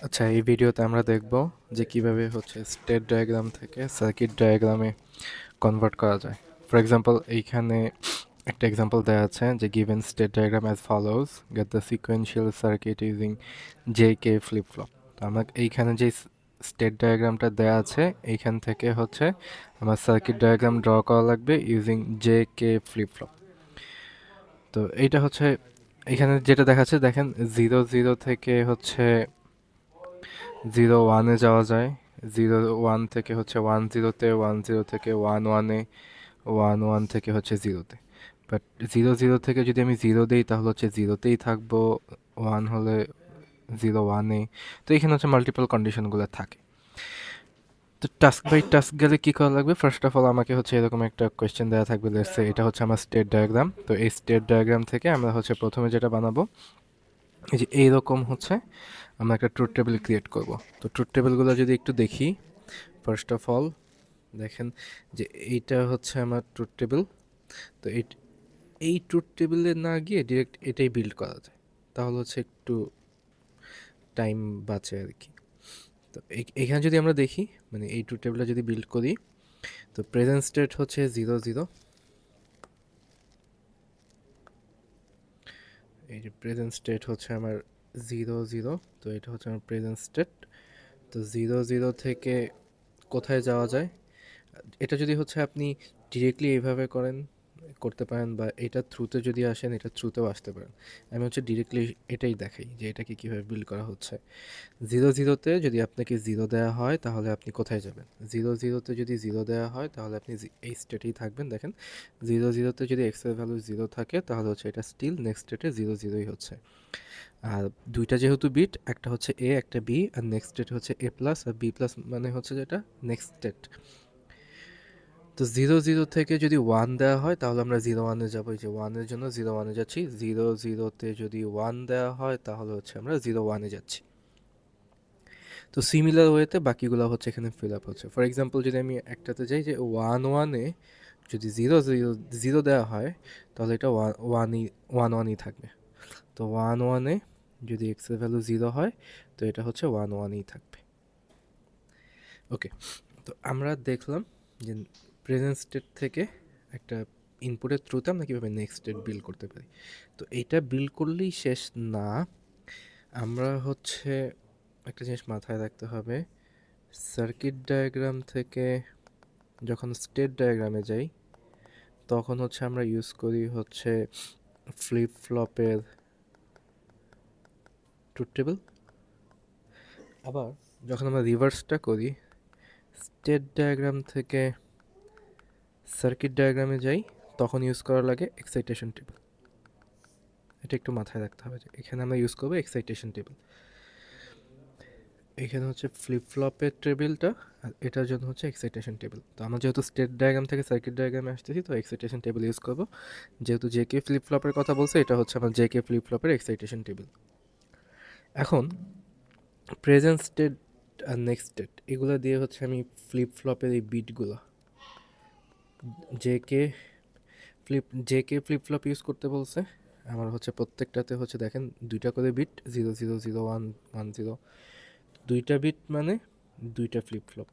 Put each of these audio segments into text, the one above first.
আচ্ছা, এই ভিডিওতে আমরা দেখব যে কিভাবে হচ্ছে স্টেট ডায়াগ্রাম থেকে সার্কিট ডায়াগ্রামে কনভার্ট করা যায়। ফর এক্সাম্পল, এইখানে একটা এক্সাম্পল দেওয়া আছে যে given state diagram as follows, get the sequential circuit using J flip flop. তো আমার এইখানে যে স্টেট ডায়াগ্রামটা দেওয়া আছে, এইখান থেকে হচ্ছে আমার সার্কিট ডায়াগ্রাম ড্র করা লাগবে ইউজিং ফ্লিপ ফ্লপ। তো এইটা হচ্ছে এখানে যেটা দেখাচ্ছে, দেখেন 0 0 থেকে হচ্ছে 0 1-এ যাওয়া যায়, 0 1 থেকে হচ্ছে 1 0-তে, 1 0 থেকে 1 1-এ, 1 1 থেকে হচ্ছে 0-তে। বাট 0 0 থেকে যদি আমি 0 দিই তাহলে হচ্ছে 0-তেই থাকবো, 1 হলে 0 1-এ। তো এখানে হচ্ছে মাল্টিপল কন্ডিশনগুলো থাকে। তো টাস্ক বাই টাস্ক গেলে কী করা লাগবে? ফার্স্ট অফ অল আমাকে হচ্ছে এরকম একটা কোয়েশ্চেন দেওয়া থাকবে, লেটস সে এটা হচ্ছে আমার স্টেট ডায়াগ্রাম। তো এই স্টেট ডায়াগ্রাম থেকে আমরা হচ্ছে প্রথমে যেটা বানাবো, এই যে এইরকম হচ্ছে আমরা একটা ট্রুথ টেবিল ক্রিয়েট করব। তো ট্রুথ টেবিলগুলো যদি একটু দেখি, ফার্স্ট অফ অল দেখেন যে এইটা হচ্ছে আমার ট্রুথ টেবিল। তো এই ট্রুথ টেবিলে না গিয়ে ডিরেক্ট এটাই বিল্ড করা যায়, তাহলে হচ্ছে একটু টাইম বাঁচে আর কি। তো এখানে যদি আমরা দেখি, মানে এই ট্রুথ টেবিলটা যদি বিল্ড করি, তো প্রেজেন্ট স্টেট হচ্ছে 0 0। এই যে প্রেজেন্ট স্টেট হচ্ছে আমার 0 0। তো এটা হচ্ছে আমার প্রেজেন্ট স্টেট। তো 0 0 থেকে কোথায় যাওয়া যায়? এটা যদি হচ্ছে আপনি ডিরেক্টলি এইভাবে করতে পারেন, বা এটা থ্রুতে যদি আসেন এটা থ্রুতেও আসতে পারেন। আমি হচ্ছে ডিরেক্টলি এটাই দেখাই যে এটাকে কীভাবে বিল্ড করা হচ্ছে। 0 0-তে যদি আপনাকে 0 দেওয়া হয় তাহলে আপনি কোথায় যাবেন? 0 0-তে যদি 0 দেওয়া হয় তাহলে আপনি এই স্টেটেই থাকবেন। দেখেন 0 0-তে যদি এক্সের ভ্যালু 0 থাকে তাহলে হচ্ছে এটা স্টিল নেক্সট স্টেটে 0 0-ই হচ্ছে। আর দুইটা যেহেতু বিট, একটা হচ্ছে এ একটা বি, আর নেক্সট স্টেট হচ্ছে এ প্লাস আর বি প্লাস, মানে হচ্ছে যেটা নেক্সট স্টেট। তো 0 0 থেকে যদি 1 দেওয়া হয় তাহলে আমরা 0 1-এ যাবো। এই যে 1-এর জন্য 0 1-এ যাচ্ছি। 0 0-তে যদি 1 দেওয়া হয় তাহলে হচ্ছে আমরা 0 1-এ যাচ্ছি। তো সিমিলার ওয়েতে বাকিগুলো হচ্ছে এখানে ফিল আপ হচ্ছে। ফর এক্সাম্পল, যদি আমি একটাতে যাই যে 1 1-এ যদি 0 0 দেওয়া হয় তাহলে এটা 1 1ই থাকবে। তো 1 1-এ যদি এক্সের ভ্যালু 0 হয় তো এটা হচ্ছে 1 1ই থাকবে। ওকে, তো আমরা দেখলাম যে প্রেজেন্ট স্টেট থেকে একটা ইনপুটের থ্রুতে আমরা কীভাবে নেক্সট স্টেট বিল্ড করতে পারি। তো এইটা বিল্ড করলেই শেষ না, আমরা হচ্ছে একটা জিনিস মাথায় রাখতে হবে। সার্কিট ডায়াগ্রাম থেকে যখন স্টেট ডায়াগ্রামে যাই তখন হচ্ছে আমরা ইউজ করি হচ্ছে ফ্লিপ ফ্লপের ট্রুথ টেবিল। আবার যখন আমরা রিভার্সটা করি, স্টেট ডায়াগ্রাম থেকে সার্কিট ডায়াগ্রামে যাই তখন ইউজ করা লাগে এক্সাইটেশন টেবিল। এটা একটু মাথায় রাখতে হবে যে এখানে আমরা ইউজ করবো এক্সাইটেশন টেবিল। এখানে হচ্ছে ফ্লিপ ফ্লপের টেবিলটা, আর এটার জন্য হচ্ছে এক্সাইটেশন টেবিল। তো আমরা যেহেতু স্টেট ডায়াগ্রাম থেকে সার্কিট ডায়াগ্রামে আসতেছি, তো এক্সাইটেশন টেবিল ইউজ করবো। যেহেতু ফ্লিপ ফ্লপের কথা বলছে, এটা হচ্ছে আমার ফ্লিপ ফ্লপের এক্সাইটেশন টেবিল। এখন প্রেজেন্ট স্টেট আর নেক্সট স্টেট এগুলো দিয়ে হচ্ছে আমি ফ্লিপ ফ্লপের এই বিটগুলো জেকে ফ্লিপ ফ্লপ ইউজ করতে বলছে। আমার হচ্ছে প্রত্যেকটাতে হচ্ছে দেখেন দুইটা করে বিট, 0 0 0 1 1 0। দুইটা বিট মানে দুইটা ফ্লিপ ফ্লপ।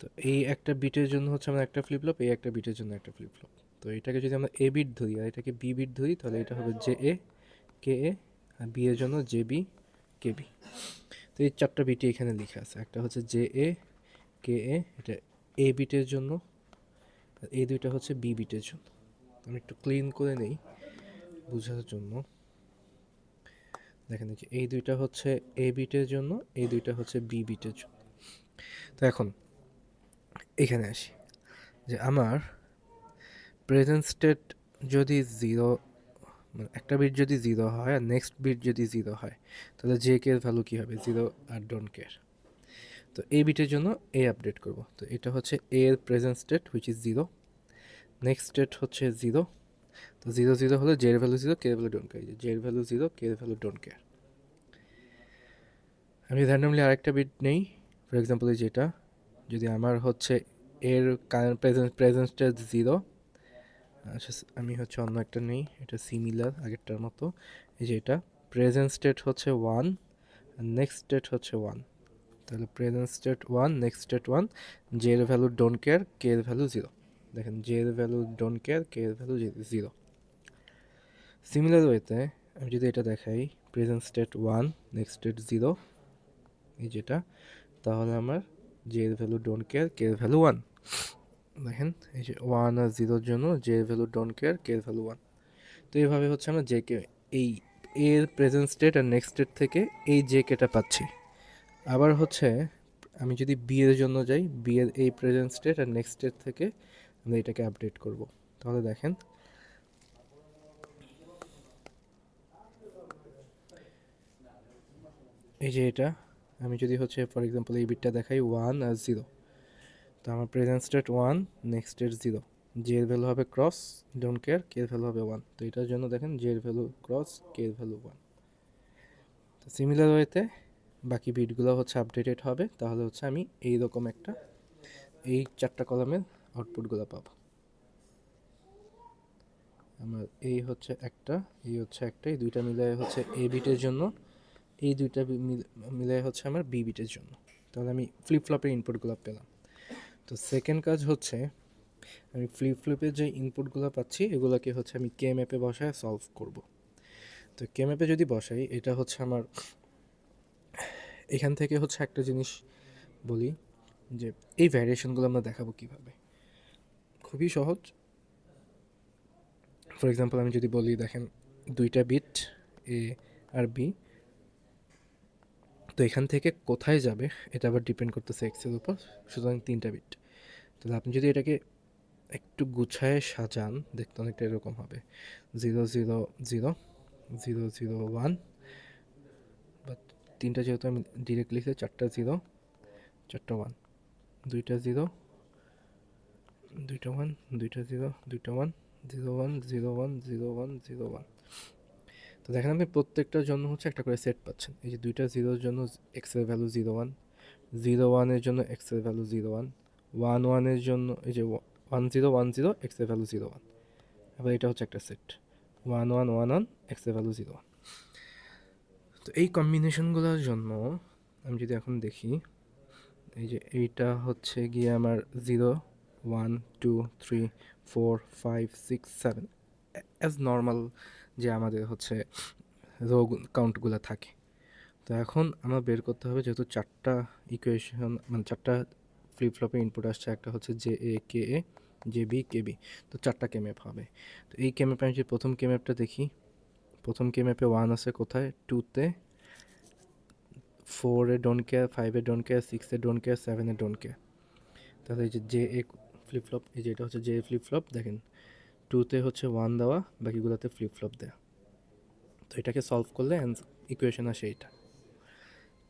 তো এই একটা বিটের জন্য হচ্ছে আমরা একটা ফ্লিপ ফ্লপ, এই একটা বিটের জন্য একটা ফ্লিপ ফ্লপ। তো এটাকে যদি আমরা এ বিট ধরি আর এটাকে বি বিট ধরি তাহলে এটা হবে J A K A, R B এর জন্য জে বি কে বি। তো এই চারটা বিটই এখানে লেখা আছে। একটা হচ্ছে জে এ কে এ, এটা এ বিটের জন্য, আর এই দুইটা হচ্ছে বি বিটের জন্য। আমি একটু ক্লিন করে নেই বোঝার জন্য। দেখেন যে এই দুইটা হচ্ছে এ বিটের জন্য, এই দুইটা হচ্ছে বি বিটের জন্য। তো এখন এখানে আসি যে আমার প্রেজেন্ট স্টেট যদি 0, মানে একটা বিট যদি 0 হয় আর নেক্সট বিট যদি 0 হয় তাহলে জে কে এর ভ্যালু কী হবে? 0 আর ডোন্ট কেয়ার। তো এই বিটের জন্য এ আপডেট করব। তো এটা হচ্ছে এ এর present state which is 0, next state হচ্ছে 0। তো 0 0 হলে জে এর ভ্যালু 0, কে এর ভ্যালু ডোন্ট কেয়ার। জে এর ভ্যালু 0, কে এর ভ্যালু ডোন্ট কেয়ার। আমি র্যান্ডমলি আরেকটা বিট নেই। ফর এক্সাম্পল এই যেটা, যদি আমার হচ্ছে এর কারেন্ট প্রেজেন্ট স্টেট 0, আচ্ছা আমি হচ্ছে অন্য একটা নেই, এটা সিমিলার আগেরটার মতো। এই যে এটা, প্রেজেন্ট স্টেট হচ্ছে 1 আর নেক্সট স্টেট হচ্ছে 1। তাহলে present state 1, next state 1, J এর ভ্যালু ডোন্ট কেয়ার, কে এর ভ্যালু 0। দেখেন জে এর ভ্যালু ডোন্ট কেয়ার, কে এর ভ্যালু 0। সিমিলার ওয়েতে আমি যদি এটা দেখাই প্রেজেন্ট স্টেট 1, নেক্সট স্টেট 0, এই যেটা, তাহলে আমার জে এর ভ্যালু ডোন্ট কেয়ার, কে এর ভ্যালু 1। দেখেন এই যে 1 আর 0-র জন্য জে এর ভ্যালু ডোন্ট কেয়ার, কে এর ভ্যালু 1। তো এইভাবে হচ্ছে আমরা জে কে এই এর প্রেজেন্ট স্টেট আর নেক্সট স্টেট থেকে এই জে কেটা পাচ্ছি। আবার হচ্ছে আমি যদি বি এর জন্য যাই, বি এর এই প্রেজেন্ট স্টেট আর নেক্সট স্টেট থেকে আমরা এটাকে আপডেট করব। তাহলে দেখেন এই যে এটা আমি যদি হচ্ছে ফর এক্সাম্পল এই বিটটা দেখাই 1 আর 0, তো আমার present state 1, next state 0, J এর ভ্যালু হবে ক্রস ডোন্ট কেয়ার, কে এর ভ্যালু হবে 1। তো এটার জন্য দেখেন জে এর ভ্যালু ক্রস, কে এর ভ্যালু 1। তো সিমিলার ওয়েতে বাকি বিটগুলো হচ্ছে আপডেটেড হবে। তাহলে হচ্ছে আমি এইরকম একটা এই 4টা কলামের আউটপুটগুলো পাবো। আমার এই হচ্ছে একটা, এই হচ্ছে একটা, এই দুইটা মিলায় হচ্ছে এ বিটের জন্য, এই দুইটা মিলায় হচ্ছে আমার বি বিটের জন্য। তাহলে আমি ফ্লিপ ফ্লপের ইনপুটগুলো পেলাম। তো সেকেন্ড কাজ হচ্ছে আমি ফ্লিপ ফ্লপের যে ইনপুটগুলো পাচ্ছি এগুলোকে হচ্ছে আমি কে ম্যাপে বসায় সলভ করব। তো কে ম্যাপে যদি বসাই, এটা হচ্ছে আমার এখান থেকে হচ্ছে একটা জিনিস বলি যে এই ভ্যারিয়েশনগুলো আমরা দেখাবো কিভাবে। খুবই সহজ। ফর এক্সাম্পল আমি যদি বলি দেখেন দুইটা বিট এ আর বি, তো এখান থেকে কোথায় যাবে এটা আবার ডিপেন্ড করতেছে এক্সের উপর। সুতরাং 3টা বিট। তাহলে আপনি যদি এটাকে একটু গুছায় সাজান দেখতে অনেকটা এরকম হবে 0 0 0 0 0 1, বা 3টা যেহেতু আমি ডিরেক্ট লিখে 4টা 0, 4টা 1, 2টা 0, 2টা 1, 2টা 0, 2টা 1, 0 1 0 1 0 1 0 1। তো দেখেন আপনি প্রত্যেকটার জন্য হচ্ছে একটা করে সেট পাচ্ছেন। এই যে 2টা 0-র জন্য এক্সের ভ্যালু 0 1, 0 1-এর জন্য এক্সের ভ্যালু 0 1, 1 1-এর জন্য এই যে 1 0 1 0 এক্সের ভ্যালু 0 1। এবার এটা হচ্ছে একটা সেট 1 1 1 1 এক্সের ভ্যালু 0 1। তো এই কম্বিনেশনগুলোর জন্য আমি যদি এখন দেখি এই যে এইটা হচ্ছে গিয়ে আমার 0 1 2 3 4 5 6 7 অ্যাজ নর্মাল যে আমাদের হচ্ছে রো কাউন্টগুলো থাকে। তো এখন আমার বের করতে হবে যেহেতু 4টা ইকুয়েশন মানে 4টা ফ্লিপ ফ্লপে ইনপুট আসছে, একটা হচ্ছে J A K A, J B K B, তো 4টা কে ম্যাপ হবে। তো এই কে ম্যাপে আমি যদি প্রথম কে ম্যাপটা দেখি, প্রথম কে ম্যাপে 1 আছে কোথায়, 2-তে, 4-এ ডোন্ট কেয়ার, 5-এ ডোন্ট কেয়ার, 6-এ ডোন্ট কেয়ার, 7-এ ডোন্ট কেয়ার। তাহলে এই যে জে এ ফ্লিপ ফ্লপ, এই যে এটা হচ্ছে জে এ ফ্লিপ ফ্লপ, দেখেন 2-তে হচ্ছে 1 দেওয়া, বাকিগুলোতে ফ্লিপ ফ্লপ দেওয়া। তো এটাকে সলভ করলে ইকুয়েশন আসে এইটা।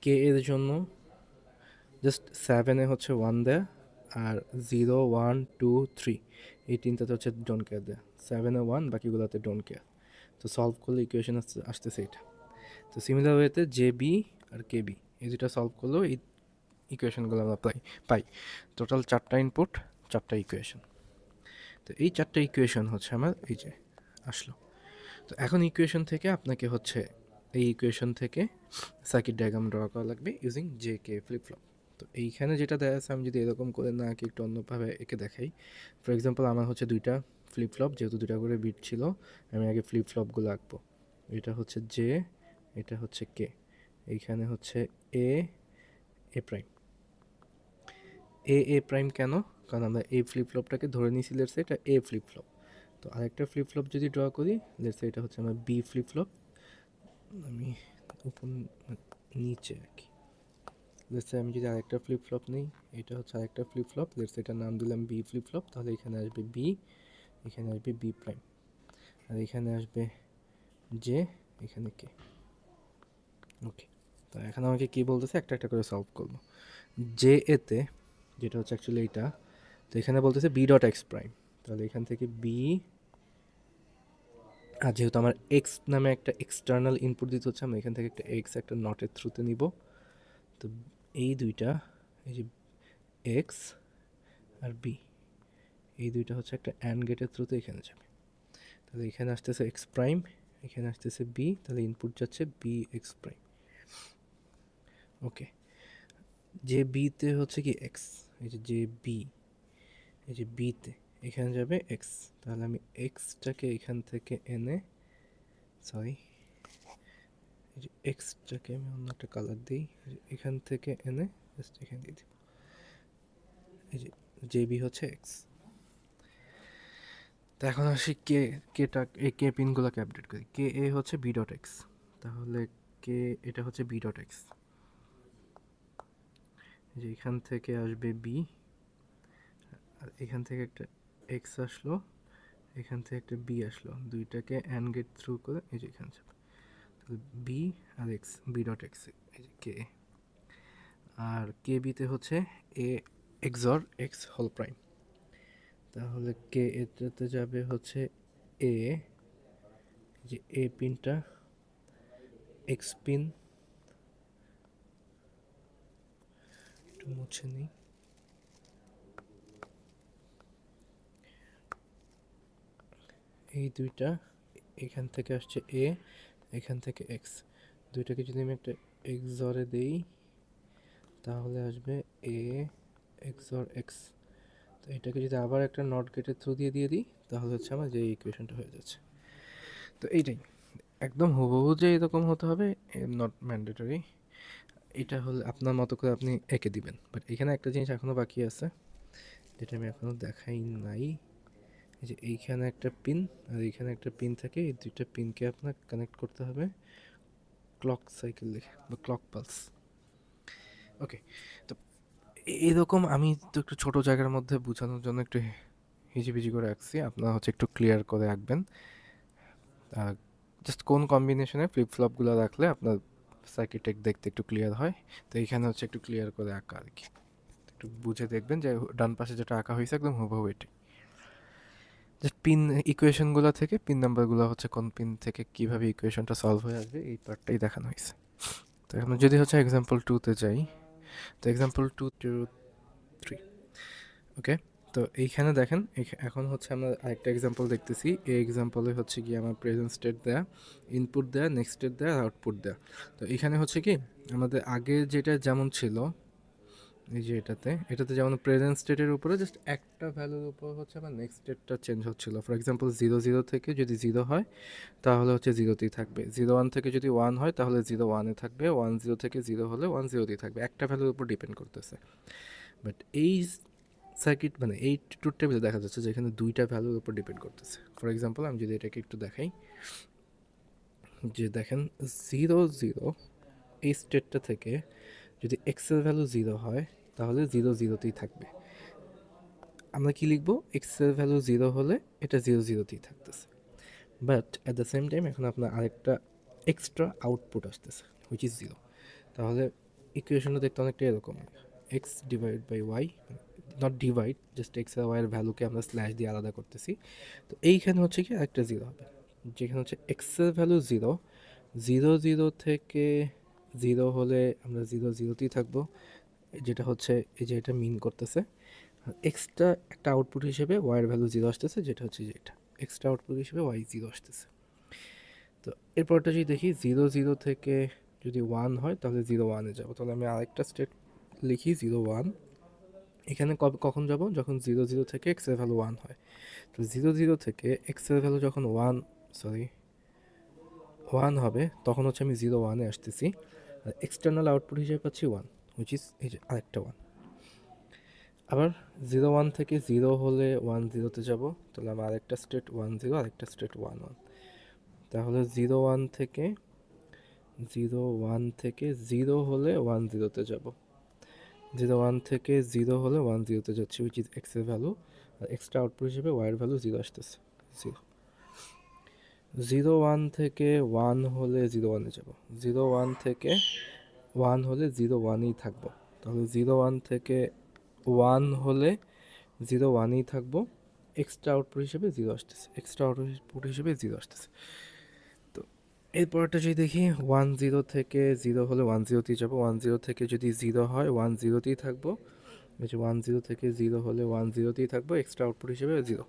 কে এর জন্য জাস্ট 7-এ হচ্ছে 1 দেয়া, আর 0 1 2 3 এই 3টাতে হচ্ছে ডোন্ট কেয়ার দেয়া, 7-এ 1, বাকিগুলোতে ডোন্ট কেয়ার। তো সলভ করলে ইকুয়েশন আসতেছে এটা। তো সিমিলার ওয়েতে জে বি আর কে বি এই দুটা সলভ করলেও এই ইকুয়েশনগুলো আমরা পাই। টোটাল 4টা ইনপুট, 4টা ইকুয়েশন। তো এই 4টা ইকুয়েশন হচ্ছে আমার এই যে আসলো। তো এখন ইকুয়েশন থেকে আপনাকে হচ্ছে এই ইকুয়েশন থেকে সার্কিট ডায়াগ্রাম ড্র করা লাগবে using J K flip flop. তো এইখানে যেটা দেখা যাচ্ছে আমি যদি এরকম করে না আঁকি একটু অন্যভাবে এঁকে দেখাই, ফর এক্সাম্পল আমার হচ্ছে দুইটা ফ্লিপ ফ্লপ, যেহেতু দুইটা করে বিট ছিল আমি আগে ফ্লিপ ফ্লপগুলো আঁকবো। এটা হচ্ছে জে, এটা হচ্ছে কে, এইখানে হচ্ছে এ এ প্রাইম। এ প্রাইম কেন? কারণ আমরা এই ফ্লিপ ফ্লপটাকে ধরে নিয়েছি লেটস সে এটা এ ফ্লিপ ফ্লপ। তো আরেকটা ফ্লিপ ফ্লপ যদি ড্র করি লেটস সে এটা হচ্ছে আমার বি ফ্লিপ ফ্লপ, আমি উপর নিচে আর কি। লেটস সে আমি যদি আরেকটা ফ্লিপ ফ্লপ নিই, এটা হচ্ছে আরেকটা ফ্লিপ ফ্লপ, লেটস এটার নাম দিলাম বি ফ্লিপ ফ্লপ। তাহলে এখানে আসবে বি, এখানে আসবে বি প্রাইম, আর এখানে আসবে জে, এখানে কে। ওকে, তো এখন আমাকে কী বলতেছে একটা একটা করে সলভ করবো। জে এতে যেটা হচ্ছে অ্যাকচুয়ালি এইটা, তো এখানে বলতেছে বি ডট এক্স প্রাইম। তাহলে এখান থেকে বি, আর যেহেতু আমার এক্স নামে একটা এক্সটার্নাল ইনপুট দিতে হচ্ছে, আমি এখান থেকে একটা এক্স একটা নটের থ্রুতে নিব। তো এই দুইটা, এই যে এক্স আর বি, এই দুইটা হচ্ছে একটা অ্যান্ড গেটের থ্রুতে এখানে যাবে। তাহলে এখানে আসতেছে এক্স প্রাইম, এখানে আসতেছে বি, তাহলে ইনপুট যাচ্ছে বি এক্স প্রাইম। ওকে, যে বিতে হচ্ছে কি এক্স, এই যে বি, এই যে বিতে এখানে যাবে এক্স, তাহলে আমি এক্সটাকে এখান থেকে এনে, সরি, এই যে এক্সটাকে আমি অন্য একটা কালার দিই, এখান থেকে এনে জাস্ট এখানে দিয়ে দিব, এই যে বি হচ্ছে এক্স। তো এখন আসি কে, কে পিনগুলোকে আপডেট করি। কে এ হচ্ছে বি ডট এক্স, তাহলে কে এটা হচ্ছে বি ডট এক্স, যে এখান থেকে আসবে বি, আর এখান থেকে একটা এক্স আসলো, এখান থেকে একটা বি আসলো, দুইটাকে অ্যান্ড গেট থ্রু করে এই যে এখানে যাবে, তাহলে বি আর এক্স, বি ডট এক্স, এই যে কে। আর কে বিতে হচ্ছে এ এক্সর এক্স হোল প্রাইম, তাহলে কে এটাতে যাবে হচ্ছে এ, যে এ পিনটা এক্স পিন, একটু মুছে নিই, এই দুইটা এখান থেকে আসছে এ, এখান থেকে এক্স, দুইটাকে যদি আমি একটা এক্সরে দেই তাহলে আসবে এ এক্সর এক্স। তো এটাকে যদি আবার একটা নট গেটের থ্রু দিয়ে দিই তাহলে হচ্ছে আমার যে ইকুয়েশনটা হয়ে যাচ্ছে। তো এইটাই একদম হুবহু যে এরকম হতে হবে নট ম্যান্ডেটরি, এটা হলে আপনার মতো করে আপনি এঁকে দিবেন। বাট এখানে একটা জিনিস এখনও বাকি আছে যেটা আমি এখনও দেখাই নাই, এই যে এইখানে একটা পিন আর এইখানে একটা পিন থাকে, এই দুইটা পিনকে আপনার কানেক্ট করতে হবে ক্লক সাইকেল লিখে বা ক্লক পালস। ওকে, তো এরকম আমি তো একটু ছোট জায়গার মধ্যে বোঝানোর জন্য একটু হিজিবিজি করে রাখছি, আপনারা হচ্ছে একটু ক্লিয়ার করে রাখবেন জাস্ট কোন কম্বিনেশনে ফ্লিপ ফ্লপগুলো রাখলে আপনার সার্কিটেক দেখতে একটু ক্লিয়ার হয়। তো এইখানে হচ্ছে একটু ক্লিয়ার করে আঁকা আর কি, একটু বুঝে দেখবেন যে ডান পাশে যেটা আঁকা হয়েছে একদম হুবহু এটি। জাস্ট পিন ইকুয়েশনগুলো থেকে পিন নাম্বারগুলো হচ্ছে কোন পিন থেকে কীভাবে ইকুয়েশনটা সলভ হয়ে আসবে এই পার্টটাই দেখানো হয়েছে। তো এখন যদি হচ্ছে এক্সাম্পল 2তে যাই, তো এক্সাম্পল 2 2 3, ওকে। তো এইখানে দেখেন এখন হচ্ছে আমরা আরেকটা এক্সাম্পল দেখতেছি। এই এক্সাম্পলে হচ্ছে কি আমার প্রেজেন্ট স্টেট দেয়া, ইনপুট দেয়া, নেক্সট স্টেট দেয়া, আউটপুট দেয়া। তো এখানে হচ্ছে কি আমাদের আগে যেটা যেমন ছিল, এই যে এটাতে যেমন প্রেজেন্ট স্টেটের উপরে জাস্ট একটা ভ্যালুর উপর হচ্ছে আমার নেক্সট স্টেটটা চেঞ্জ হচ্ছিলো। ফর এক্সাম্পল 0 0 থেকে যদি 0 হয় তাহলে হচ্ছে 0তেই থাকবে, 0 1 থেকে যদি 1 হয় তাহলে 0 1-এ থাকবে, 1 0 থেকে 0 হলে 1 0তেই থাকবে, একটা ভ্যালুর উপর ডিপেন্ড করতেছে। বাট এই সার্কিট মানে এই ট্রুথ টেবিলে দেখা যাচ্ছে যে এখানে দুইটা ভ্যালুর উপর ডিপেন্ড করতেছে। ফর এক্সাম্পল আমি যদি এটাকে একটু দেখাই, যে দেখেন 0 0 এই স্টেটটা থেকে যদি এক্সের ভ্যালু 0 হয় তাহলে 0 0তেই থাকবে। আমরা কি লিখবো, এক্সের ভ্যালু 0 হলে এটা 0 0তেই থাকতেছে। But at the same time এখন আপনার আরেকটা এক্সট্রা আউটপুট আসতেছে হুইচ ইজ 0, তাহলে ইকুয়েশনটা দেখতে অনেকটা এরকম, X divide by Y, not divide, just X আর ওয়াইয়ের ভ্যালুকে আমরা স্ল্যাশ দিয়ে আলাদা করতেছি। তো এইখানে হচ্ছে কি আরেকটা 0 হবে, যেখানে হচ্ছে এক্সের ভ্যালু 0, 0 0 থেকে 0 হলে আমরা 0 0তেই থাকবো, যেটা হচ্ছে এই যে এটা মিন করতেছে। এক্সট্রা একটা আউটপুট হিসেবে ওয়াইয়ের ভ্যালু 0 আসতেছে, যেটা হচ্ছে যে এটা এক্সট্রা আউটপুট হিসেবে ওয়াই 0 আসতেছে। তো এরপরটা যদি দেখি 0 0 থেকে যদি 1 হয় তাহলে 0 1-এ যাবো, তাহলে আমি আরেকটা স্টেট লিখি 0 1, এখানে কখন যাব, যখন 0 0 থেকে এক্সের ভ্যালু 1 হয়। তো 0 0 থেকে এক্সের ভ্যালু যখন 1 হবে তখন হচ্ছে আমি 0 1-এ আসতেছি, আর এক্সটার্নাল আউটপুট হিসেবে পাচ্ছি 1, হুইচ ইজ এই যে আরেকটা 1। আবার 0 1 থেকে 0 হলে 1 0-তে যাব, তাহলে আমার আরেকটা স্টেট 1 0, আরেকটা স্টেট 1 1, তাহলে 0 1 থেকে 0 হলে 1 0-তে যাব, 0 1 থেকে 0 হলে 1 0-তে যাচ্ছি, হুইচ ইজ এক্সের ভ্যালু, আর এক্সট্রা আউটপুট হিসেবে ওয়াইয়ের ভ্যালু 0 আসতেছে 0। 0 1 থেকে 1 হলে 0 1-এ যাব, 0 1 থেকে 1 হলে 0 1-এই থাকবো, তাহলে 0 1 থেকে 1 হলে 0 1-এই থাকবো, এক্সট্রা আউটপুট হিসেবে 0 আসতেছে, এক্সট্রা আউটপুট হিসেবে 0 আসতেছে। তো এরপরটা যদি দেখি 1 0 থেকে 0 হলে 1 0-তেই যাবো, 1 0 থেকে যদি 0 হয় 1 0-তেই থাকবো, এই যে 1 0 থেকে 0 হলে 1 0-তেই থাকবো, এক্সট্রা আউটপুট হিসেবে 0।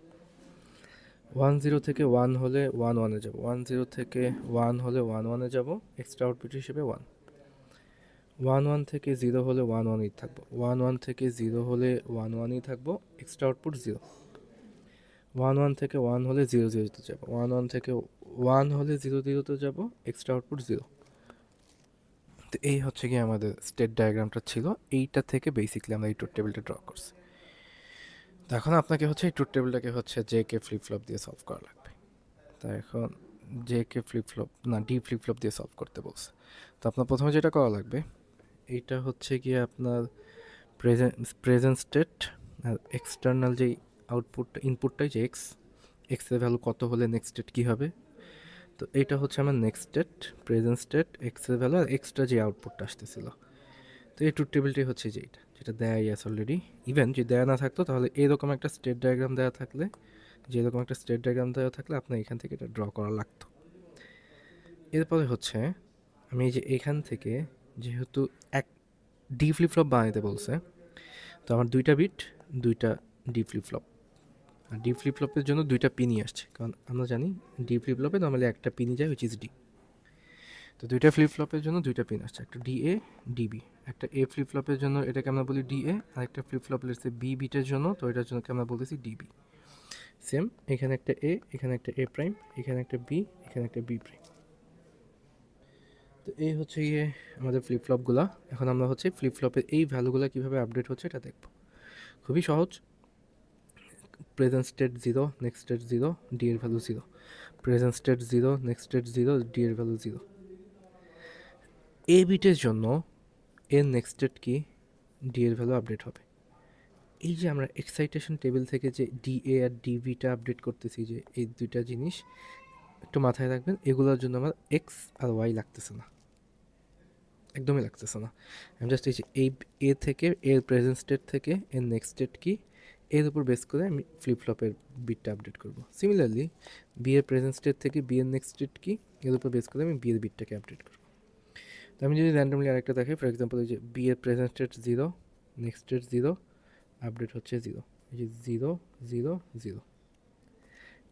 10 থেকে 1 হলে 1 1-এ যাব, 10 থেকে 1 হলে 1 1-এ যাব, এক্সট্রা আউটপুট হিসেবে 1। 1 1 থেকে 0 হলে 1 1-ই থাকবো, 1 1 থেকে 0 হলে 1 1-ই থাকবো, এক্সট্রা আউটপুট 0। 1 1 থেকে 1 হলে 0 0-তে যাব, 1 1 থেকে 1 হলে 0 0-তে যাব, এক্সট্রা আউটপুট 0। তো এই হচ্ছে কি আমাদের স্টেট ডায়াগ্রামটা ছিল। এইটা থেকে বেসিক্যালি আমরা এই ট্রুথ টেবিলটা ড্র করছি। তো এখন আপনাকে হচ্ছে এই ট্রুথ টেবিলটাকে হচ্ছে জে কে ফ্লিপ ফ্লপ দিয়ে সলভ করা লাগবে। তা এখন জে কে ফ্লিপ ফ্লপ না ডি ফ্লিপ ফ্লপ দিয়ে সলভ করতে বলছে। তো আপনার প্রথমে যেটা করা লাগবে, এইটা হচ্ছে গিয়ে আপনার প্রেজেন্ট স্টেট আর এক্সটার্নাল যেই আউটপুট ইনপুটটাই যে এক্সের ভ্যালু কত হলে নেক্সট স্টেট কী হবে। তো এইটা হচ্ছে আমার নেক্সট স্টেট, প্রেজেন্ট স্টেট, এক্সের ভ্যালু আর এক্সট্রা যে আউটপুটটা আসতেছিল। তো এই ট্রুথ টেবিলটি হচ্ছে যেটা দেয়াই আছে অলরেডি। ইভেন যদি দেয়া না থাকতো তাহলে এরকম একটা স্টেট ডায়াগ্রাম দেওয়া থাকলে, যে এরকম একটা স্টেট ডায়াগ্রাম দেওয়া থাকলে আপনার এখান থেকে এটা ড্র করা লাগতো। এরপরে হচ্ছে আমি এই যে এখান থেকে যেহেতু এক ডি ফ্লিপ ফ্লপ বানাইতে বলছে, তো আমার 2টা বিট 2টা ডি ফ্লিপ ফ্লপ, আর ডি ফ্লিপ ফ্লপের জন্য 2টা পিনই আসছে, কারণ আমরা জানি ডি ফ্লিপ ফ্লপে নর্মালি একটা পিনই যায়, হুইচ ইজ ডি। তো 2টা ফ্লিপ ফ্লপের জন্য 2টা পিন আসছে, একটা ডি এ ডিবি। একটা এ ফ্লিপ ফ্লপের জন্য এটাকে আমরা বলি ডি এ, আর একটা ফ্লিপ ফ্লপ লেটসে বি বিটের জন্য, তো এটার জন্য আমরা বলতেছি ডিবি। সেম এখানে একটা এ, এখানে একটা এ প্রাইম, এখানে একটা বি, এখানে একটা বি প্রাইম। তো এই হচ্ছে গিয়ে আমাদের ফ্লিপ ফ্লপগুলো। এখন আমরা হচ্ছে ফ্লিপ ফ্লপের এই ভ্যালুগুলো কীভাবে আপডেট হচ্ছে এটা দেখব। খুবই সহজ। Present state 0, next state 0, D এর value 0। Present state 0, next state 0, D এর ভ্যালু 0। এ বিটের জন্য এর নেক্সট স্টেট কি, ডি এর ভ্যালু আপডেট হবে। এই যে আমরা এক্সাইটেশন টেবিল থেকে যে ডি এ আর ডিবিটা আপডেট করতেছি, যে এই দুইটা জিনিস একটু মাথায় রাখবেন, এগুলোর জন্য আমার এক্স আর ওয়াই লাগতেছে না, একদমই লাগতেছে না। আমি জাস্ট এই এ থেকে এর প্রেজেন্ট স্টেট থেকে এর নেক্সট স্টেট কি, এর উপর বেস করে আমি ফ্লিপ ফ্লপের বিটটা আপডেট করব। সিমিলারলি বি এর প্রেজেন্ট স্টেট থেকে বি এর নেক্সট স্টেট কি, এর উপর বেস করে আমি বি এর বিটটাকে আপডেট করব। তো আমি যদি র্যান্ডমলি আরেকটা দেখাই, ফর এক্সাম্পল এই যে বি এর present state 0, next state 0, update হচ্ছে 0, এই যে 0 0 0।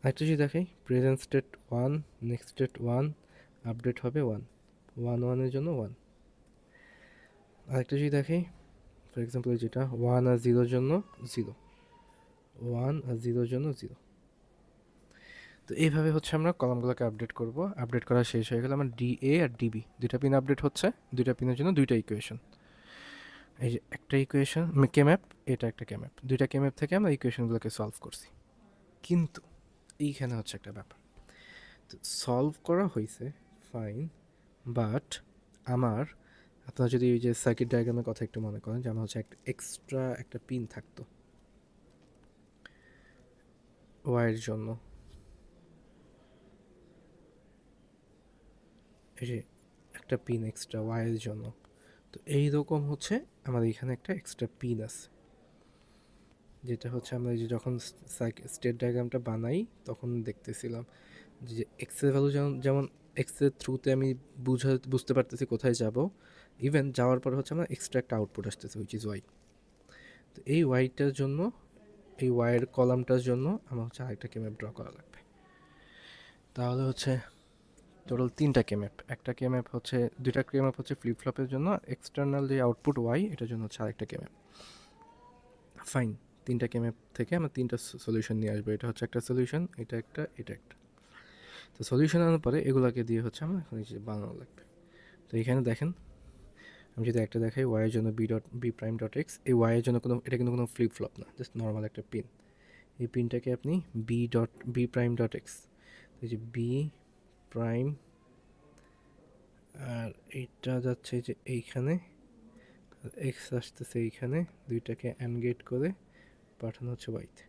আরেকটা যদি দেখাই, present state 1, next state 1, update হবে 1 1 1-এর জন্য 1। আরেকটা যদি দেখাই, ফর এক্সাম্পল যেটা 1 আর 0-র জন্য 0, 1 আর 0-র জন্য 0। তো এইভাবে হচ্ছে আমরা কলামগুলোকে আপডেট করব। আপডেট করা শেষ হয়ে গেলে আমার ডি এ আর ডিবি দুইটা পিন আপডেট হচ্ছে, দুইটা পিনের জন্য দুইটা ইকুয়েশন। এই যে একটা ইকুয়েশন কে ম্যাপ, এটা একটা কে ম্যাপ, দুইটা কে ম্যাপ থেকে আমরা ইকুয়েশনগুলোকে সলভ করছি। কিন্তু এইখানে হচ্ছে একটা ব্যাপার, তো সলভ করা হয়েছে ফাইন, বাট আমার আপনারা যদি ওই যে সার্কিট ডায়াগ্রামের কথা একটু মনে করেন, যে আমার হচ্ছে একটা এক্সট্রা একটা পিন থাকতো ওয়াইয়ের জন্য, এই যে একটা পিন এক্সট্রা ওয়াইয়ের জন্য, তো এইরকম হচ্ছে আমাদের এখানে একটা এক্সট্রা পিন আছে, যেটা হচ্ছে আমরা যে যখন স্টেট ডায়াগ্রামটা বানাই তখন দেখতেছিলাম যে এক্সের ভ্যালু যেমন এক্সের থ্রুতে আমি বুঝতে পারতেছি কোথায় যাব, ইভেন যাওয়ার পর হচ্ছে আমার এক্সট্রা একটা আউটপুট আসতেছে, হুইচ ইজ ওয়াই। তো এই ওয়াইটার জন্য, এই ওয়াইয়ের কলামটার জন্য আমার হচ্ছে আরেকটা কেম্যাপ ড্র করা লাগবে। তাহলে হচ্ছে টোটাল 3টা কেম্যাপ, একটা কেম্যাপ হচ্ছে, 2টা কেম্যাপ হচ্ছে ফ্লিপ ফ্লপের জন্য, এক্সটার্নাল যে আউটপুট ওয়াই এটার জন্য হচ্ছে আরেকটা কেম্যাপ। ফাইন, 3টা কেম্যাপ থেকে আমরা 3টা সলিউশন নিয়ে আসবো। এটা হচ্ছে একটা সলিউশন, এটা একটা, এটা একটা। তো সলিউশন আনার পরে এগুলোকে দিয়ে হচ্ছে আমরা এখন বানানো লাগবে। তো এখানে দেখেন, আমি যদি একটা দেখাই, ওয়াইয়ের জন্য বি প্রাইম ডট এক্স, এই ওয়াইয়ের জন্য এটা কিন্তু কোনো ফ্লিপ ফ্লপ না, জাস্ট নর্মাল একটা পিন। এই পিনটাকে আপনি বি প্রাইম ডট এক্স, এই যে বি প্রাইম, আর এইটা যাচ্ছে যে এইখানে, এক্স আসতেছে এইখানে, দুইটাকে অ্যানগেট করে পাঠানো হচ্ছে ওয়াইতে।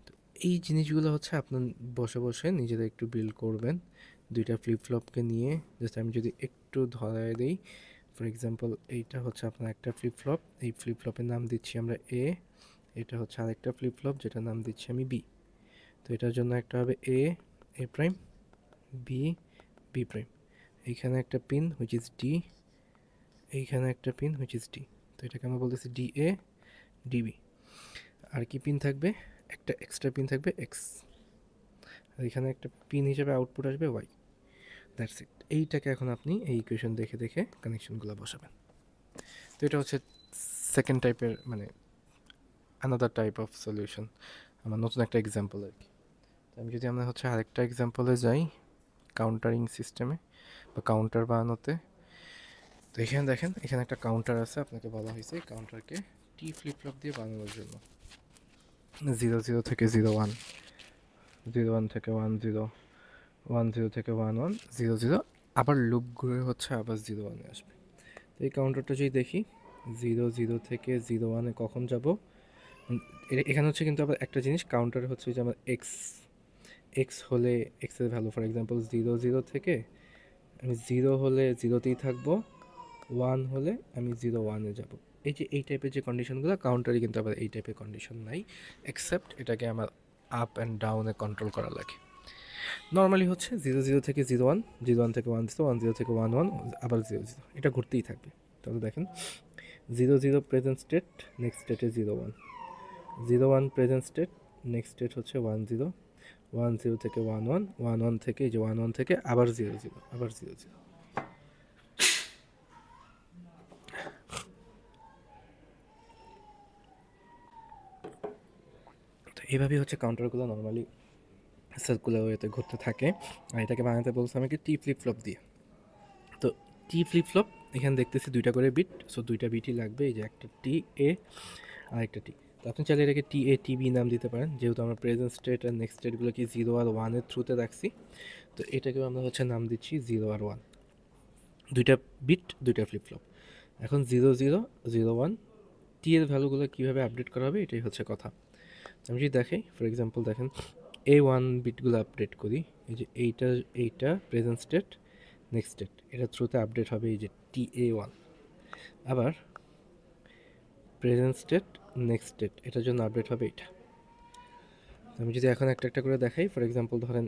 তো এই জিনিসগুলো হচ্ছে আপনার বসে বসে নিজেরা একটু বিল্ড করবেন, দুইটা ফ্লিপ ফ্লপকে নিয়ে। জাস্ট আমি যদি একটু ধরায় দিই, ফর এক্সাম্পল এইটা হচ্ছে আপনার একটা ফ্লিপ ফ্লপ, এই ফ্লিপ ফ্লপের নাম দিচ্ছি আমরা এ, এটা হচ্ছে আরেকটা ফ্লিপ ফ্লপ যেটার নাম দিচ্ছি আমি বি। তো এটার জন্য একটা হবে এ প্রাইম, বি বি প্রাইম, এইখানে একটা পিন হুইচ ইজ ডি, এইখানে একটা পিন হুইচ ইজ ডি। তো এটাকে আমরা বলতেছি ডি এ ডিবি। আর কি পিন থাকবে, একটা এক্সট্রা পিন থাকবে এক্স, আর এখানে একটা পিন হিসেবে আউটপুট আসবে ওয়াই। That's it. এইটাকে এখন আপনি এই ইকুয়েশন দেখে দেখে কানেকশনগুলো বসাবেন। তো এটা হচ্ছে সেকেন্ড টাইপের, মানে আনাদার টাইপ অফ সলিউশন, আমার নতুন একটা এক্সাম্পল আর কি। তো আমি যদি আমরা হচ্ছে আরেকটা এক্সাম্পলে যাই, কাউন্টারিং সিস্টেমে বা কাউন্টার বানানোতে। তো এখানে দেখেন, এখানে একটা কাউন্টার আছে, আপনাকে বলা হয়েছে কাউন্টারকে টি ফ্লিপ ফ্লপ দিয়ে বানানোর জন্য। 0 0 থেকে 0 1, 0 1 থেকে 1 0, 1 0 থেকে 1 1, 0 0, আবার লুপ ঘুরে হচ্ছে আবার 0 1 এ আসবে। তো এই কাউন্টারটা যদি দেখি 0 0 থেকে 0 1 এ কখন যাব, এখানে হচ্ছে কিন্তু আবার একটা জিনিস, কাউন্টারে হচ্ছে যে আমার এক্স, এক্স হলে এক্সের ভ্যালু, ফর এক্সাম্পল 0 0 থেকে আমি 0 হলে 0তেই থাকবো, 1 হলে আমি 0 1 এ যাব। এই যে এই টাইপের যে কন্ডিশনগুলো, কাউন্টারে কিন্তু আবার এই টাইপের কন্ডিশন নাই, এক্সেপ্ট এটাকে আমার আপ অ্যান্ড ডাউনে কন্ট্রোল করা লাগে। নর্মালি হচ্ছে 0 0 থেকে 0 1, 0 1 থেকে 1 0, 1 0 থেকে 1 1, আবার 0 0, এটা ঘুরতেই থাকবে। তাহলে দেখেন 0 0 প্রেজেন্ট স্টেট, নেক্সট স্টেটে 0 1, 0 1 প্রেজেন্ট স্টেট, নেক্সট স্টেট হচ্ছে 1 0, 1 0 থেকে 1 1, 1 1 থেকে এই যে 1 1 থেকে আবার 0 0, আবার 0 0। তো এইভাবেই হচ্ছে কাউন্টারগুলো নর্মালি সার্কুলার ওয়েতে ঘুরতে থাকে। আর এটাকে বানাতে বলছে আমাকে টি ফ্লিপ ফ্লপ দিয়ে। তো টি ফ্লিপ ফ্লপ এখানে দেখতেছি দুইটা করে বিট, সো দুইটা বিটই লাগবে, এই যে একটা টি এ আর একটা টি। তো আপনি চাইলে এটাকে টি এ টি বি নাম দিতে পারেন, যেহেতু আমরা প্রেজেন্ট স্টেট আর নেক্সট স্টেটগুলোকে 0 আর 1 থ্রুতে রাখছি, তো এটাকেও আমরা হচ্ছে নাম দিচ্ছি 0 আর 1, দুইটা বিট দুইটা ফ্লিপ ফ্লপ। এখন 0 0 0 1 টি এর ভ্যালুগুলো কীভাবে আপডেট করা হবে, এটাই হচ্ছে কথা। আমি যদি দেখাই, ফর এক্সাম্পল দেখেন A1 বিটগুলো আপডেট করি, এই যে এইটা প্রেজেন্ট স্টেট, নেক্সট স্টেট, এটা থ্রুতে আপডেট হবে এই যে TA1। আবার প্রেজেন্ট স্টেট, নেক্সট স্টেট, এটার জন্য আপডেট হবে এটা। আমি যদি এখন একটা একটা করে দেখাই, ফর এক্সাম্পল ধরেন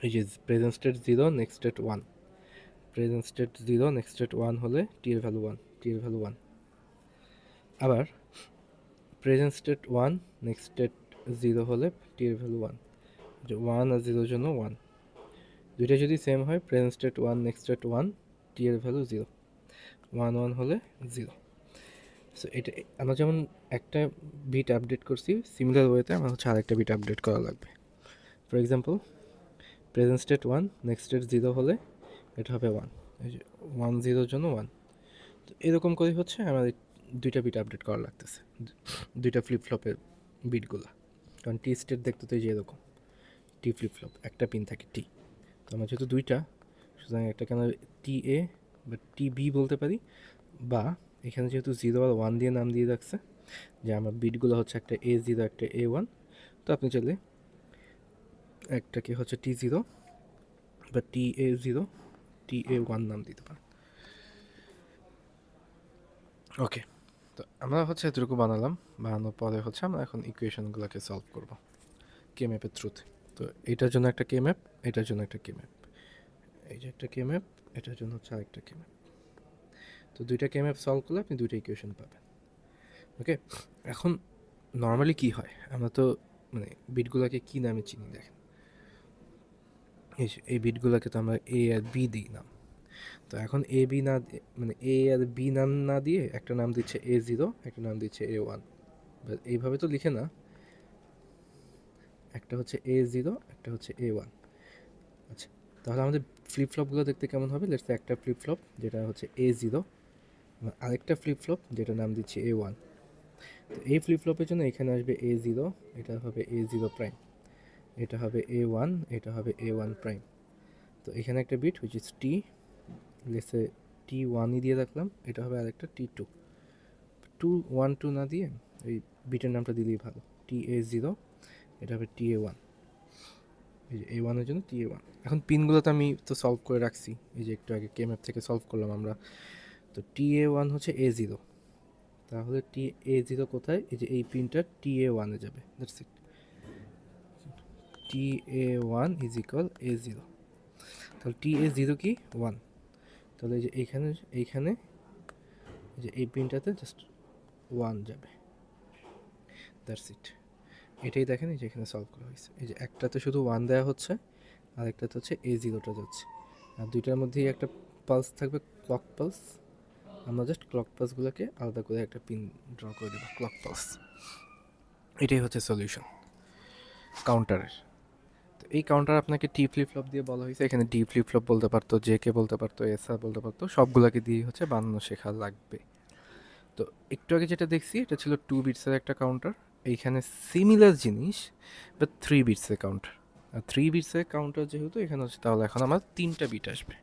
এই যে present state 0, next state 1, present state 0, next state 1 হলে টি এর ভ্যালু 1, টি এর ভ্যালু 1। আবার প্রেজেন্ট স্টেট 1, নেক্সট স্টেট 0 হলে টি এর ভ্যালু 1, যে 1 আর 0 জন্য 1। দুইটা যদি সেম হয়, প্রেজেন্ট স্টেট 1, নেক্সট স্টেট 1, টি এর ভ্যালু 0, 1 1 হলে 0। সো এটা আমরা যেমন একটা বিট আপডেট করছি, সিমিলার ওয়েতে আমার হচ্ছে আরেকটা বিট আপডেট করা লাগবে। For example present state 1, next state 0 হলে এটা হবে 1, এই যে 1 0 জন্য 1। তো এরকম করে হচ্ছে আমাদের দুইটা বিট আপডেট করা লাগতেছে, দুইটা ফ্লিপ ফ্লপের বিটগুলো। কারণ টি স্টেট দেখতে তো যে এরকম, টি ফ্লিপ ফ্লপ একটা পিন থাকে টি, তো আমার যেহেতু দুইটা, সুতরাং একটাকে আমরা টি এ বা টি বি বলতে পারি, বা এখানে যেহেতু 0 আর 1 দিয়ে নাম দিয়ে রাখছে, যে আমার বিটগুলো হচ্ছে একটা A0 একটা A1, তো আপনি চাইলে একটাকে হচ্ছে T0 বা TA0, TA1 নাম দিতে পারেন। ওকে, তো আমরা হচ্ছে এতটুকু বানালাম, বানানোর পরে হচ্ছে আমরা এখন ইকুয়েশনগুলোকে সলভ করব কে ম্যাপের থ্রুতে। তো এটার জন্য একটা কে ম্যাপ, এটার জন্য একটা কে ম্যাপ, এই যে একটা কে ম্যাপ, এটার জন্য হচ্ছে আরেকটা কে ম্যাপ। তো দুইটা কে ম্যাপ সলভ করলে আপনি দুইটা ইকুয়েশন পাবেন। ওকে, এখন নর্মালি কি হয়, আমরা তো মানে বিটগুলোকে কী নামে চিনি দেখেন, এই বিটগুলোকে তো আমরা এ আর বি দিই নাম। তো এখন এ বি না মানে এ আর বি নাম না দিয়ে একটা নাম দিচ্ছে A0, একটা নাম দিচ্ছে A1, এইভাবে তো লিখে না, একটা হচ্ছে A0, একটা হচ্ছে A1। আচ্ছা, তাহলে আমাদের ফ্লিপ ফ্লপগুলো দেখতে কেমন হবে? লেটস সে একটা ফ্লিপ ফ্লপ যেটা হচ্ছে A0, আরেকটা ফ্লিপ ফ্লপ যেটা নাম দিচ্ছে A1। তো এই ফ্লিপ ফ্লপের জন্য এখানে আসবে A0, এটা হবে A0 প্রাইম, এটা হবে A1, এটা হবে A1 প্রাইম। তো এখানে একটা bit which is T, let's say T1ই দিয়ে রাখলাম, এটা হবে আরেকটা T2, 2 1 2 না দিয়ে এই বিটের নামটা দিলেই ভালো, TA0, এটা হবে TA1, এই যে A1 এর জন্য TA1। এখন পিনগুলো তো আমি তো সলভ করে রাখছি, এই যে একটু আগে কে ম্যাপ থেকে সলভ করলাম আমরা। তো TA1 হচ্ছে A0, তাহলে TA0 কোথায়, এই যে এই পিনটা TA1 এ যাবে, that's it. TA1 is equal A0, তাহলে TA0 কি 1, তাহলে এই যে এইখানে এই যে এই পিনটাতে জাস্ট 1 যাবে, দ্যাটস ইট। এটাই দেখেন এই যে এখানে সলভ করা হয়েছে। এই যে একটাতে শুধু 1 দেওয়া হচ্ছে, আর একটাতে হচ্ছে A0টা যাচ্ছে, আর দুইটার মধ্যেই একটা পালস থাকবে, ক্লক পালস। আমরা জাস্ট ক্লক পালসগুলোকে আলাদা করে একটা পিন ড্র করে দেবো, ক্লক পালস। এটাই হচ্ছে সলিউশন কাউন্টারের। তো এই কাউন্টার আপনাকে টি ফ্লিপ ফ্লপ দিয়ে বলা হয়েছে, এখানে ডি ফ্লিপ ফ্লপ বলতে পারতো, জে কে বলতে পারতো, এসআর বলতে পারতো, সবগুলোকে দিয়ে হচ্ছে বানানো শেখা লাগবে। তো একটু আগে যেটা দেখছি এটা ছিল 2 বিটসের একটা কাউন্টার, এইখানে সিমিলার জিনিস বাট 3 বিটসের কাউন্টার। আর 3 বিটসের কাউন্টার যেহেতু এখানে হচ্ছে, তাহলে এখন আমার 3টা বিট আসবে,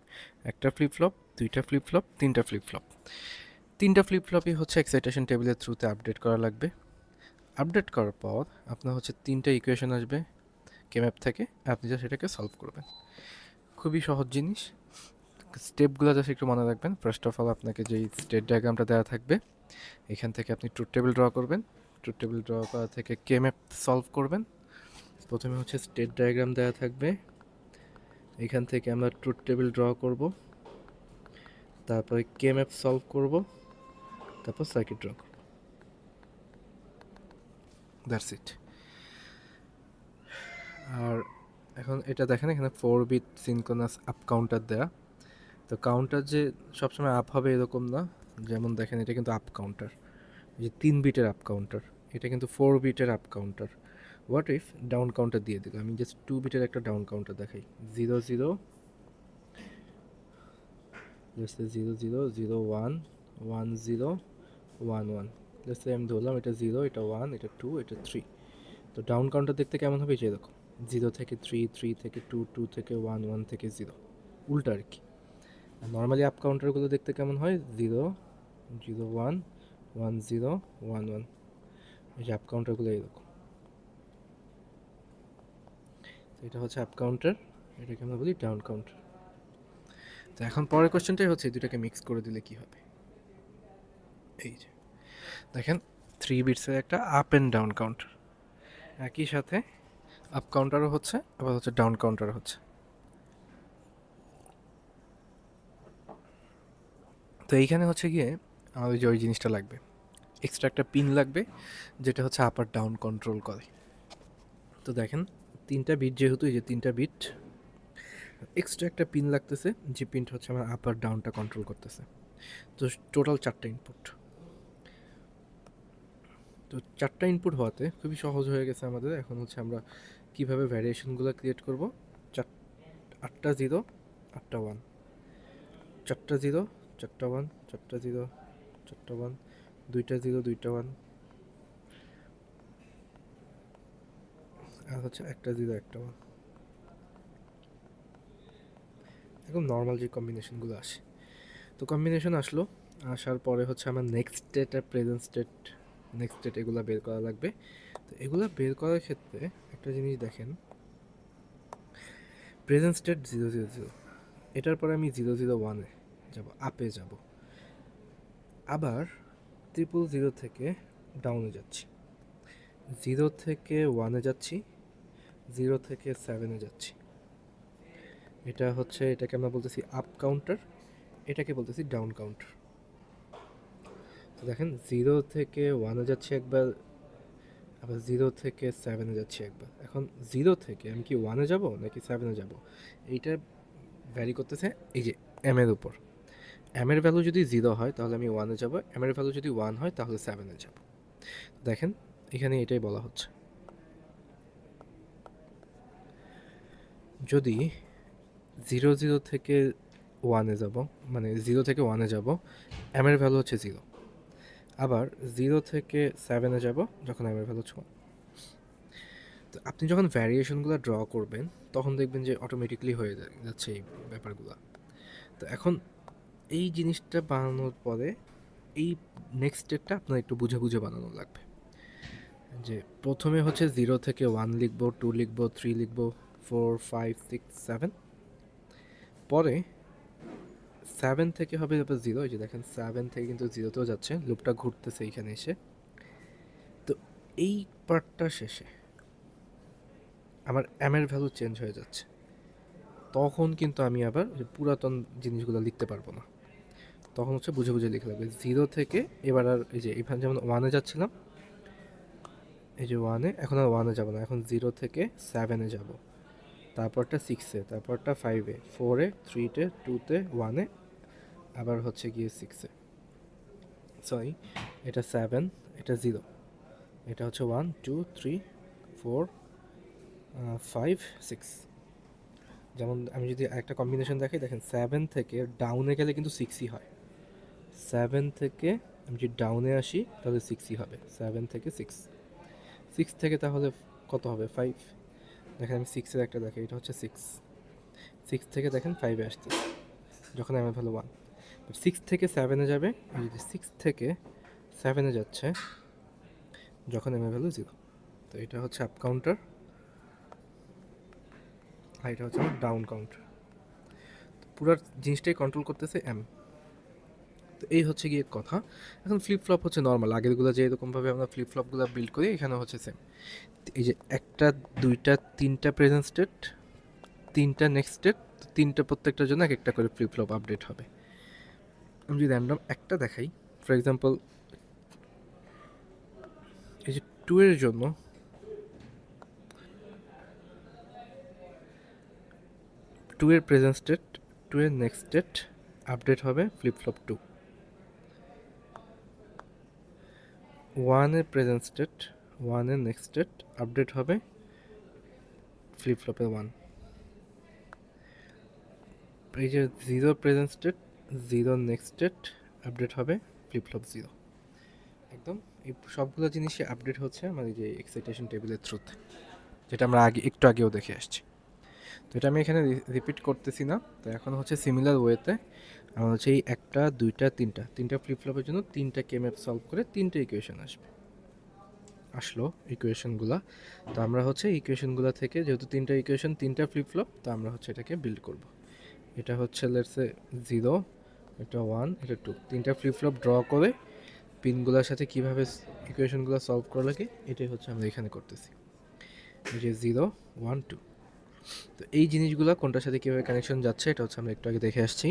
একটা ফ্লিপ ফ্লপ, 2টা ফ্লিপ ফ্লপ, 3টা ফ্লিপ ফ্লপ। 3টা ফ্লিপ ফ্লপই হচ্ছে এক্সাইটেশন টেবিলের থ্রুতে আপডেট করা লাগবে। আপডেট করার পর আপনার হচ্ছে 3টা ইকুয়েশন আসবে কেম্যাপ থেকে, আপনি যা সেটাকে সলভ করবেন। খুবই সহজ জিনিস, স্টেপগুলো জাস্ট একটু মনে রাখবেন। ফার্স্ট অফ অল আপনাকে যেই স্টেট ডায়াগ্রামটা দেওয়া থাকবে, এখান থেকে আপনি ট্রুথ টেবিল ড্র করবেন। ট্রুথ টেবিল ড্র করা থেকে কে ম্যাপ সলভ করবেন। প্রথমে হচ্ছে স্টেট ডায়াগ্রাম দেওয়া থাকবে, এখান থেকে আমরা ট্রুথ টেবিল ড্র করব, তারপরে কে ম্যাপ সলভ করব, তারপর সার্কিট ড্র করব। That's it. আর এখন এটা দেখেন, এখানে 4 বিট সিনক্রোনাস আপ কাউন্টার দেয়া। তো কাউন্টার যে সবসময় আপ হবে এরকম না, যেমন দেখেন এটা কিন্তু আপ কাউন্টার, যে 3 বিটের আপ কাউন্টার, এটা কিন্তু 4 বিটের up counter. What if down counter দিয়ে দিল, আমি জাস্ট 2 বিটের একটা ডাউন কাউন্টার দেখাই, 0 0, জাস্ট 0 0 0 1 1 0 1 1, জাস্ট আমি ধরলাম এটা 0, এটা 1, এটা 2, এটা 3। তো ডাউন কাউন্টার দেখতে কেমন হবে, যে এরকম 0 থেকে 3, 3 থেকে 2, 2 থেকে 1, 1 থেকে 0, উল্টা আর কি। আর নর্মালি আপ কাউন্টারগুলো দেখতে কেমন হয়, 0 0 1 1 0 1 1, এই যে আপ কাউন্টারগুলো এরকম। এটা হচ্ছে আপ কাউন্টার, এটাকে আমরা বলি ডাউন কাউন্টার। তো এখন পরের কোশ্চেনটাই হচ্ছে দুটাকে মিক্স করে দিলে কি হবে। এই যে দেখেন 3 বিটসের একটা আপ অ্যান্ড ডাউন কাউন্টার, একই সাথে আপ কাউন্টারও হচ্ছে, আবার হচ্ছে ডাউন কাউন্টারও হচ্ছে। তো এইখানে হচ্ছে গিয়ে আমাদের যে ওই জিনিসটা লাগবে, এক্সট্রা একটা পিন লাগবে, যেটা হচ্ছে আপ আর ডাউন কন্ট্রোল করে। তো দেখেন 3টা বিট, যেহেতু এই যে 3টা বিট, এক্সট্রা একটা পিন লাগতেছে, যে পিনটা হচ্ছে আমার আপ আর ডাউনটা কন্ট্রোল করতেছে। তো টোটাল 4টা ইনপুট। তো 4টা ইনপুট হওয়াতে খুবই সহজ হয়ে গেছে আমাদের। এখন হচ্ছে আমরা কীভাবে ভ্যারিয়েশনগুলো ক্রিয়েট করবো। 8টা 0, 8টা 1, 4টা 0, 4টা 1, 4টা 0, 4টা 1, 2টা 0, 2টা 1, আর হচ্ছে একটা 0, একটা 1। এখন নর্মাল যে কম্বিনেশনগুলো আসে, তো কম্বিনেশন আসলো, আসার পরে হচ্ছে আমার নেক্সট স্টেট আর প্রেজেন্ট স্টেট, নেক্সট স্টেট এগুলো বের করা লাগবে। তো এগুলো বের করার ক্ষেত্রে একটা জিনিস দেখেন, প্রেজেন্ট স্টেট 0 0 0, এটার পরে আমি 0 0 1-এ যাব, আপে যাব, আবার 0 থেকে ডাউনে যাচ্ছি, 0 থেকে 1-এ যাচ্ছি, 0 থেকে 7-এ যাচ্ছি। এটা হচ্ছে, এটাকে আমরা বলতেছি আপ কাউন্টার, এটাকে বলতেছি ডাউন কাউন্টার। তো দেখেন 0 থেকে 1-এ যাচ্ছি একবার, আবার 0 থেকে 7-এ যাচ্ছি একবার। এখন 0 থেকে আমি কি 1-এ যাব নাকি 7-এ যাব, এইটা ভ্যারি করতেছে এই যে এম এর উপর। এম এর ভ্যালু যদি 0 হয় তাহলে আমি 1-এ যাব, এম এর ভ্যালু যদি 1 হয় তাহলে 7-এ যাব। দেখেন এখানে এটাই বলা হচ্ছে, যদি 0 0 থেকে 1-এ যাব, মানে 0 থেকে 1-এ যাব, এম এর ভ্যালু হচ্ছে 0, আবার 0 থেকে 7-এ যাব যখন এম এর ভ্যালু হচ্ছে 1। তো আপনি যখন ভ্যারিয়েশনগুলো ড্র করবেন তখন দেখবেন যে অটোমেটিকলি হয়ে যাচ্ছে এই ব্যাপারগুলো। তো এখন এই জিনিসটা বানানোর পরে এই নেক্সট স্টেপটা আপনার একটু বুঝে বুঝে বানানো লাগবে, যে প্রথমে হচ্ছে 0 থেকে 1 লিখবো, 2 লিখবো, 3 লিখবো, 4 5 6 7, পরে 7 থেকে হবে তারপর 0, এই যে দেখেন 7 থেকে কিন্তু 0তেও যাচ্ছে, লুপটা ঘুরতেছে এইখানে এসে। তো এই পার্টটা শেষে আমার এম এর ভ্যালু চেঞ্জ হয়ে যাচ্ছে, তখন কিন্তু আমি আবার পুরাতন জিনিসগুলো লিখতে পারবো না, তখন হচ্ছে বুঝে বুঝে লিখে লাগবে 0 থেকে। এবার আর এই যে এখানে যেমন 1-এ যাচ্ছিলাম, এই যে 1-এ, এখন আর 1-এ যাব না, এখন 0 থেকে 7-এ যাব, তারপরটা 6-এ, তারপরটা 5-এ, 4-এ, 3-তে, 2-তে, 1-এ, আবার হচ্ছে গিয়ে 6-এ, সরি এটা 7, এটা 0, এটা হচ্ছে 1 2 3 4 5 6। যেমন আমি যদি একটা কম্বিনেশন দেখাই, দেখেন 7 থেকে ডাউনে গেলে কিন্তু 6ই হয়। 7 থেকে আমি যদি ডাউনে আসি তাহলে 6ই হবে, 7 থেকে 6, 6 থেকে তাহলে কত হবে, 5। দেখেন আমি 6-এর একটা দেখে, এটা হচ্ছে 6, 6 থেকে দেখেন 5-এ আসছে যখন এম এর ভ্যালু 1, বাট 6 থেকে 7-এ যাবে, এই যে 6 থেকে 7-এ যাচ্ছে যখন এম এর ভ্যালু 0। তো এটা হচ্ছে আপ কাউন্টার, আর এটা হচ্ছে আমার ডাউন কাউন্টার। পুরো জিনিসটাই কন্ট্রোল করতেছে এম। তো এই হচ্ছে গিয়ে কথা। এখন ফ্লিপ ফ্লপ হচ্ছে নর্মাল, আগেরগুলো যেরকমভাবে আমরা ফ্লিপ ফ্লপগুলো বিল্ড করি এখানে হচ্ছে সেম। এই যে 1টা 2টা 3টা প্রেজেন্ট স্টেট, 3টা নেক্সট স্টেট, 3টা প্রত্যেকটার জন্য এক একটা করে ফ্লিপ ফ্লপ আপডেট হবে। আমি যদি র্যান্ডম একটা দেখাই, ফর এক্সাম্পল এই যে 2 এর জন্য 2 এর প্রেজেন্ট স্টেট, 2 এর নেক্সট স্টেট আপডেট হবে ফ্লিপ ফ্লপ 2। 1 এর প্রেজেন্ট স্টেট, 1 এর নেক্সট স্টেট আপডেট হবে ফ্লিপ ফ্লপে 1। এই যে 0 present state, 0 next state update হবে ফ্লিপ ফ্লপ 0। একদম এই সবগুলো জিনিসই আপডেট হচ্ছে আমার এই যে এক্সাইটেশন টেবিলের থ্রুতে, যেটা আমরা একটু আগেও দেখে আসছি। তো এটা আমি এখানে রিপিট করতেছি না। তো এখন হচ্ছে সিমিলার ওয়েতে আমার হচ্ছে এই 1টা 2টা 3টা ফ্লিপ ফ্লপের জন্য 3টা কে-ম্যাপ সলভ করে 3টে ইকুয়েশন আসলো ইকুয়েশনগুলা। তো আমরা হচ্ছে ইকুয়েশনগুলো থেকে, যেহেতু 3টা ইকুয়েশন 3টা ফ্লিপ ফ্লপ, তো আমরা হচ্ছে এটাকে বিল্ড করব। এটা হচ্ছে লেটসে 0, এটা 1, এটা 2, 3টা ফ্লিপ ফ্লপ ড্র করে পিনগুলোর সাথে কীভাবে ইকুয়েশনগুলো সলভ করা লাগে এটাই হচ্ছে আমরা এখানে করতেছি। এই যে 0 1 2, তো এই জিনিসগুলো কোনটার সাথে কীভাবে কানেকশন যাচ্ছে এটা হচ্ছে আমরা একটু আগে দেখে আসছি।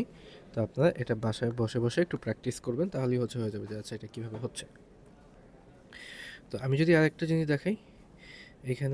তো আপনারা এটা বাসায় বসে বসে একটু প্র্যাকটিস করবেন, তাহলেই হয়ে যাবে যে আচ্ছা এটা কীভাবে হচ্ছে। তো আমি যদি আরেকটা জিনিস দেখাই, এখানে